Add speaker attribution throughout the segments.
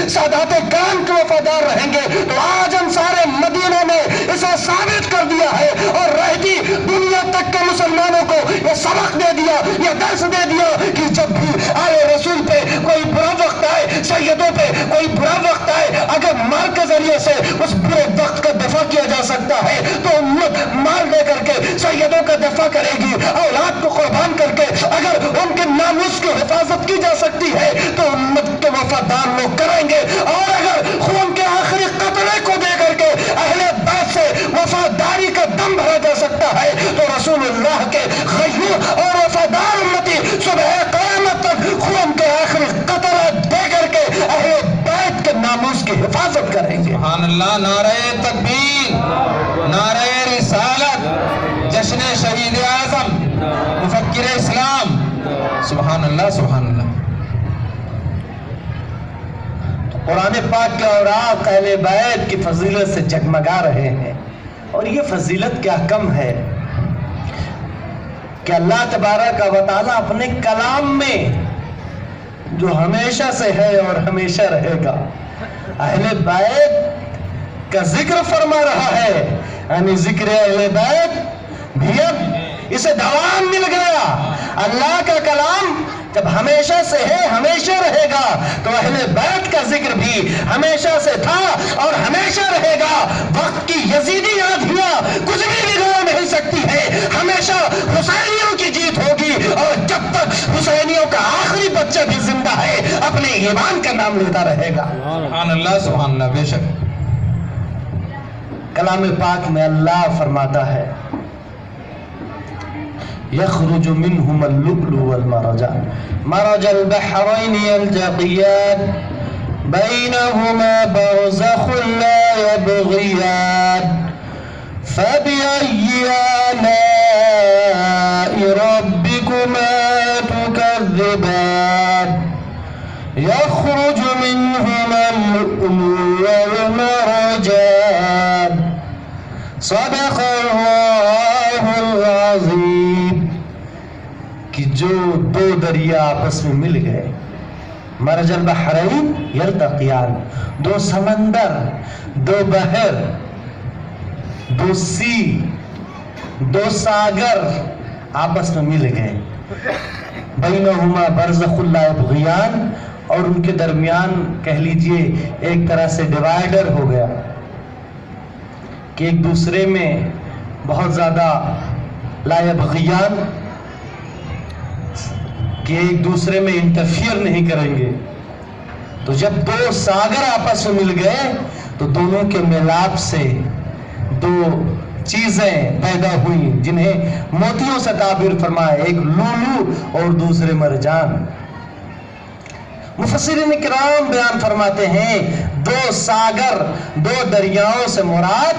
Speaker 1: سادات کرام کے وفادار رہیں گے تو آج انصار مدینہ نے اسے ثابت کر دیا ہے اور رہتی دنیا تک کے مسلمانوں کو یہ سبق دے دیا، یہ درس دے دیا کہ جب بھی آئے رسول پہ کوئی برا وقت آئے، سیدوں پہ کوئی برا وقت آئے، اگر مال کے ذریعے سے اس برے وقت کا دفع کیا جا سکتا ہے تو امت مال دے کر کے سیدوں کا دفع کرے گی، اولاد کو قربان کر کے اگر ان کے ناموس کی حفاظت کی جا سکتی ہے تو امت کے وفادار لوگ کریں گے، اور اگر خون کے آخری قطرے کو دے کر کے اہل بیت سے وفاداری کا دم بھرا جا سکتا ہے تو رسول اللہ کے غیور اور وفادار امتی صبح قیامت تک خون کے آخری قطرہ دے کر کے اہل بیت کے ناموس کی حفاظت کریں گے۔
Speaker 2: سبحان اللہ، نعرہ تکبیر، نعرہ رسالت، جشن شہید اعظم، مفکر اسلام، سبحان اللہ سبحان اللہ۔
Speaker 1: قرآن پاک کے اوراق اہل بیت کی فضیلت سے جگمگا رہے ہیں، اور یہ فضیلت کیا کم ہے کہ اللہ تبارک و تعالیٰ اپنے کلام میں جو ہمیشہ سے ہے اور ہمیشہ رہے گا اہل بیت کا ذکر فرما رہا ہے، یعنی ذکر اہل بیت بھی اب اسے دوام مل گیا۔ اللہ کا کلام جب ہمیشہ سے ہے ہمیشہ رہے گا تو اہل بیت کا ذکر بھی ہمیشہ سے تھا اور ہمیشہ رہے گا۔ وقت کی یزیدی آندھیاں کچھ بھی بگاڑ نہیں سکتی ہے، ہمیشہ حسینیوں کی جیت ہوگی، اور جب تک حسینیوں کا آخری بچہ بھی زندہ ہے اپنے ایمان کا نام لیتا رہے گا۔
Speaker 2: سبحان اللہ سبحان اللہ، بے شک۔
Speaker 1: کلام پاک میں اللہ فرماتا ہے يخرج منهما اللؤلؤ والمرجان مرج البحرين يلتقيان بينهما برزخ لا يبغيان فبأي آلاء ربكما تكذبان يخرج منهما اللؤلؤ والمرجان صدق اللہ العظیم۔ کہ جو دو دریا آپس میں مل گئے، مرج البحرین یلتقیان، دو سمندر، دو بحر، دو سی، دو ساگر آپس میں مل گئے، بینہما برزخ لا یبغیان، اور ان کے درمیان کہہ لیجئے ایک طرح سے ڈیوائیڈر ہو گیا کہ ایک دوسرے میں بہت زیادہ لا یبغیان، کہ ایک دوسرے میں انٹرفیئر نہیں کریں گے۔ تو جب دو ساگر آپس میں مل گئے تو دونوں کے ملاپ سے دو چیزیں پیدا ہوئی جنہیں موتیوں سے تعبیر فرمائے، ایک لولو اور دوسرے مرجان۔ مفسرین کرام بیان فرماتے ہیں دو ساگر، دو دریاؤں سے مراد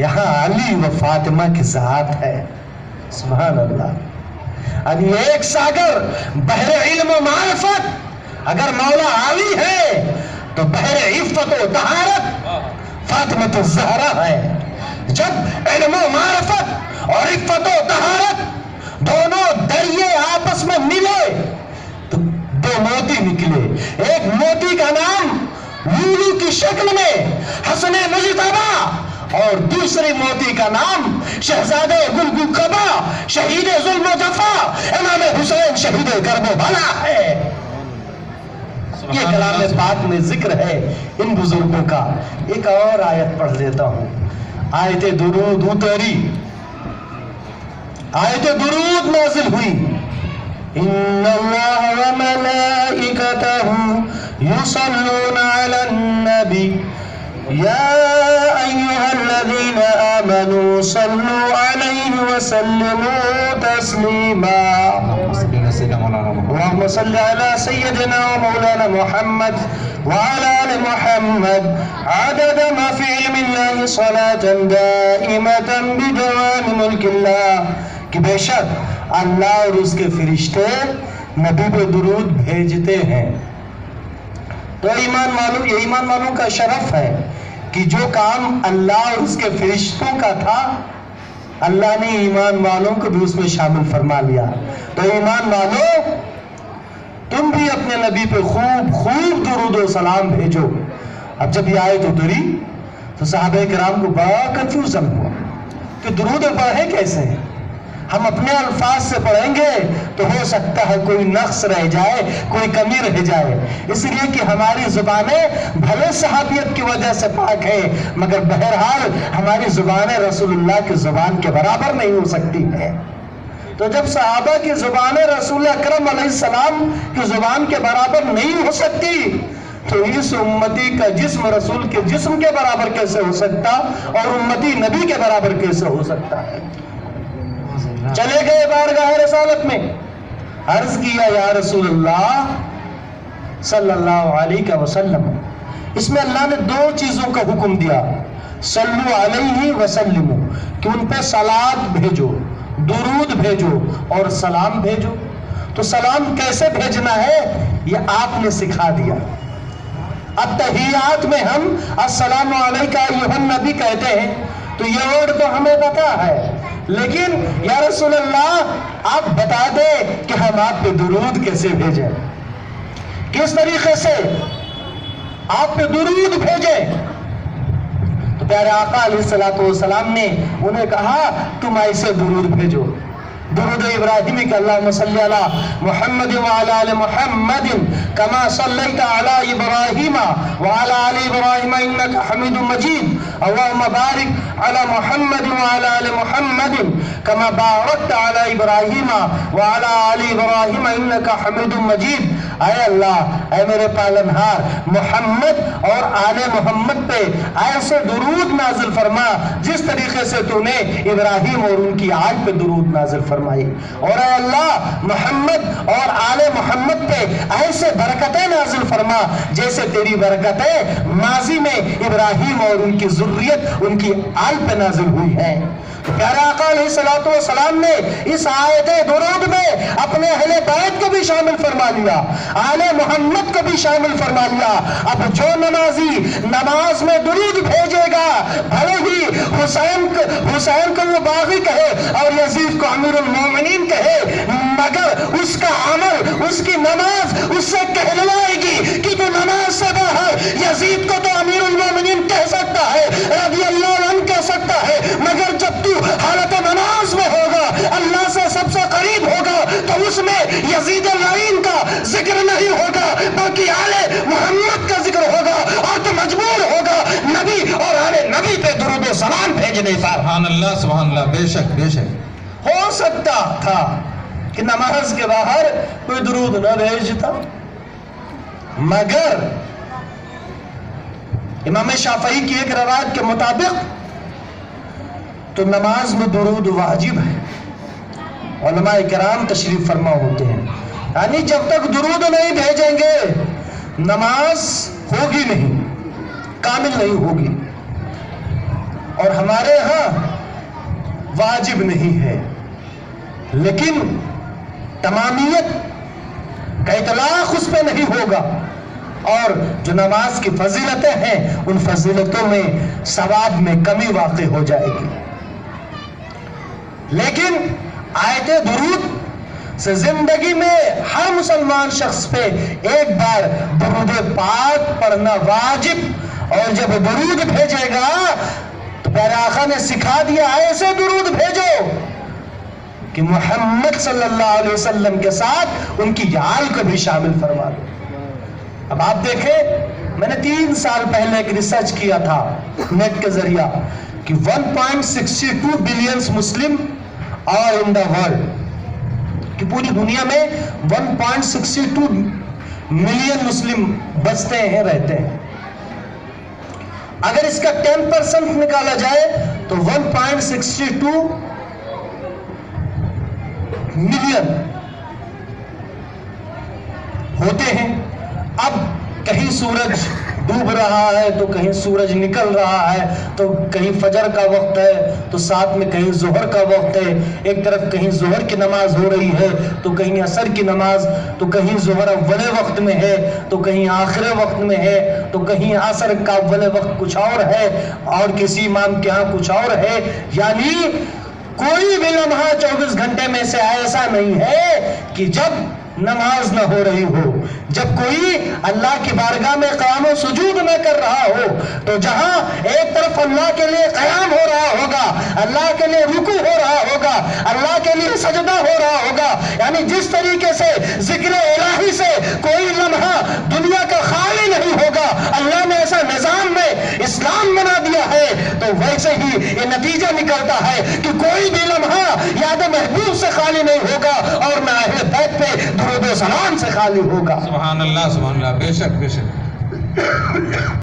Speaker 1: یہاں علی و فاطمہ کی ذات ہے۔ سبحان اللہ۔ اب ایک ساگر بحر علم و معرفت اگر مولا علی ہے تو بحر عفت و طہارت فاطمہ الزہرا ہے۔ جب علم و معرفت اور عفت و طہارت دونوں دریا آپس میں ملے تو دو موتی نکلے، ایک موتی کا نام لولو کی شکل میں حسن مجتبی اور دوسری موتی کا نام شہزادہ گلگو قبا شہید ظلم و جفا امام حسین شہید کرب و بلا ہے۔ یہ کلام پاک میں ذکر ہے ان بزرگوں کا۔ ایک اور آیت پڑھ دیتا ہوں، آیت درود اتری، آیت درود نازل ہوئی، ان اللہ وملائکتہ یصلون علی النبی یا ایہا الذین آمنوا صلوا علیہ وسلموا تسلیما۔ اللہم صل علی سیدنا و مولانا محمد وعلى آل محمد عدد ما في علم الله صلاة دائمة بدوام ملک اللہ۔ کہ بے شک اللہ اور اس کے فرشتے نبی پہ درود بھیجتے ہیں۔ تو ایمان والوں، یہ ایمان والوں کا شرف ہے کہ جو کام اللہ اور اس کے فرشتوں کا تھا اللہ نے ایمان والوں کو بھی اس میں شامل فرما لیا۔ تو ایمان والوں تم بھی اپنے نبی پہ خوب خوب درود و سلام بھیجو۔ اب جب یہ آیت اتری تو صحابہ کرام کو بڑا کنفیوژن ہوا کہ درود پڑھیں کیسے ہیں؟ ہم اپنے الفاظ سے پڑھیں گے تو ہو سکتا ہے کوئی نقص رہ جائے، کوئی کمی رہ جائے، اس لیے کہ ہماری زبانیں بھلے صحابیت کی وجہ سے پاک ہیں مگر بہرحال ہماری زبانیں رسول اللہ کی زبان کے برابر نہیں ہو سکتی ہیں۔ تو جب صحابہ کی زبانیں رسول اکرم علیہ السلام کی زبان کے برابر نہیں ہو سکتی تو اس امتی کا جسم رسول کے جسم کے برابر کیسے ہو سکتا اور امتی نبی کے برابر کیسے ہو سکتا ہے؟ چلے گئے بارگاہ رسالت میں، عرض کیا یا رسول اللہ صلی اللہ علیہ وسلم، اس میں اللہ نے دو چیزوں کا حکم دیا، صلو علیہ وسلم، کہ ان پہ صلات بھیجو، درود بھیجو اور سلام بھیجو۔ تو سلام کیسے بھیجنا ہے یہ آپ نے سکھا دیا۔ اب تحیات میں ہم السلام علیکہ ایھا النبی کہتے ہیں تو یہ ورڈ تو ہمیں پتا ہے، لیکن یا رسول اللہ آپ بتا دیں کہ ہم آپ پہ درود کیسے بھیجیں، کس طریقے سے آپ پہ درود بھیجیں؟ تو پیارے آقا علیہ السلام نے انہیں کہا تم ایسے درود بھیجو، درود ابراہیمی کہ اللہم صلی علی محمد وعلی آل محمد کما صلیت علی ابراہیم وعلی آل ابراہیم انکا حمید مجید، اللہم بارک علی محمد وعلی آل محمد کما بارکت علی ابراہیم وعلی آل ابراہیم انکا حمید مجید۔ اے اللہ، اے میرے پالنہار، محمد اور آل محمد پہ ایسے درود نازل فرما جس طریقے سے تو نے ابراہیم اور ان کی آل پہ درود نازل فرمائی، اور اے اللہ محمد اور آل محمد پہ ایسے برکتیں نازل فرما جیسے تیری برکتیں ماضی میں ابراہیم اور ان کی ذریت ان کی آل پہ نازل ہوئی ہیں۔ پیارے آقا علیہ السلام نے اس آیت درود میں اپنے اہل بیت کو بھی شامل فرما لیا، آل محمد کو بھی شامل فرما لیا۔ اب جو نمازی نماز میں درود بھیجے گا، بھلے ہی حسین کو وہ باغی کہے اور یزید کو امیر المومنین کہے، مگر اس کا عمل، اس کی نماز اس سے کہلوائے گی کہ تو نماز سے باہر یزید کو تو امیر المومنین کہہ سکتا ہے، رضی اللہ عنہ کہہ سکتا ہے، مگر جب تو حالت نماز میں ہوگا، اللہ سے سب سے قریب ہوگا، تو اس میں یزید اللعین کا ذکر نہیں ہوگا بلکہ آل محمد کا ذکر ہوگا، اور تو مجبور ہوگا نبی اور آل نبی پہ درود و سلام بھیجنے پر۔
Speaker 2: سبحان اللہ سبحان اللہ، بے شک بے شک۔
Speaker 1: ہو سکتا تھا کہ نماز کے باہر کوئی درود نہ بھیجتا، مگر امام شافعی کی ایک روایت کے مطابق تو نماز میں درود واجب ہے۔ علماء کرام تشریف فرما ہوتے ہیں، یعنی جب تک درود نہیں بھیجیں گے نماز ہوگی نہیں، کامل نہیں ہوگی، اور ہمارے ہاں واجب نہیں ہے، لیکن تمامیت کا اطلاق اس پہ نہیں ہوگا، اور جو نماز کی فضیلتیں ہیں ان فضیلتوں میں ثواب میں کمی واقع ہو جائے گی۔ لیکن آیت درود سے زندگی میں ہر مسلمان شخص پہ ایک بار درود پاک پڑھنا واجب، اور جب درود بھیجے گا تو پیارے آقا نے سکھا دیا ایسے درود بھیجو کہ محمد صلی اللہ علیہ وسلم کے ساتھ ان کی آل کو بھی شامل فرما دو۔ اب آپ دیکھیں، میں نے 3 سال پہلے ایک ریسرچ کیا تھا نیٹ کے ذریعہ کہ 1.62 billion Muslim are in the world, کہ پوری دنیا میں 1.62 ملین مسلم بستے ہیں، رہتے ہیں۔ اگر اس کا 10% نکالا جائے تو 1.62 ملین ہوتے ہیں۔ اب کہیں سورج ڈوب رہا ہے تو کہیں سورج نکل رہا ہے، تو کہیں فجر کا وقت ہے تو ساتھ میں کہیں ظہر کا وقت ہے، ایک طرف کہیں ظہر کی نماز ہو رہی ہے تو کہیں عصر کی نماز، تو کہیں ظہر اول وقت میں ہے تو کہیں آخر وقت میں ہے، تو کہیں عصر کا اول وقت کچھ اور ہے اور کسی امام کے ہاں کچھ اور ہے۔ یعنی کوئی بھی لمحہ 24 گھنٹے میں سے ایسا نہیں ہے کہ جب نماز نہ ہو رہی ہو، جب کوئی اللہ کی بارگاہ میں قیام و سجود نہ کر رہا ہو، تو جہاں ایک طرف اللہ کے لیے قیام ہو رہا ہوگا، اللہ کے لیے رکوع ہو رہا ہوگا، اللہ کے لیے سجدہ ہو رہا ہوگا، یعنی جس طریقے سے ذکر الہی سے کوئی لمحہ دنیا کا خالی نہیں ہوگا، اللہ نے ایسا نظام میں اسلام بنا دیا ہے، تو ویسے ہی یہ نتیجہ نکلتا ہے کہ کوئی بھی لمحہ یاد محبوب سے خالی نہیں ہوگا اور نہ اہل بیت پہ درود و سلام سے خالی ہوگا۔
Speaker 2: سبحان اللہ، بے شک بے شک۔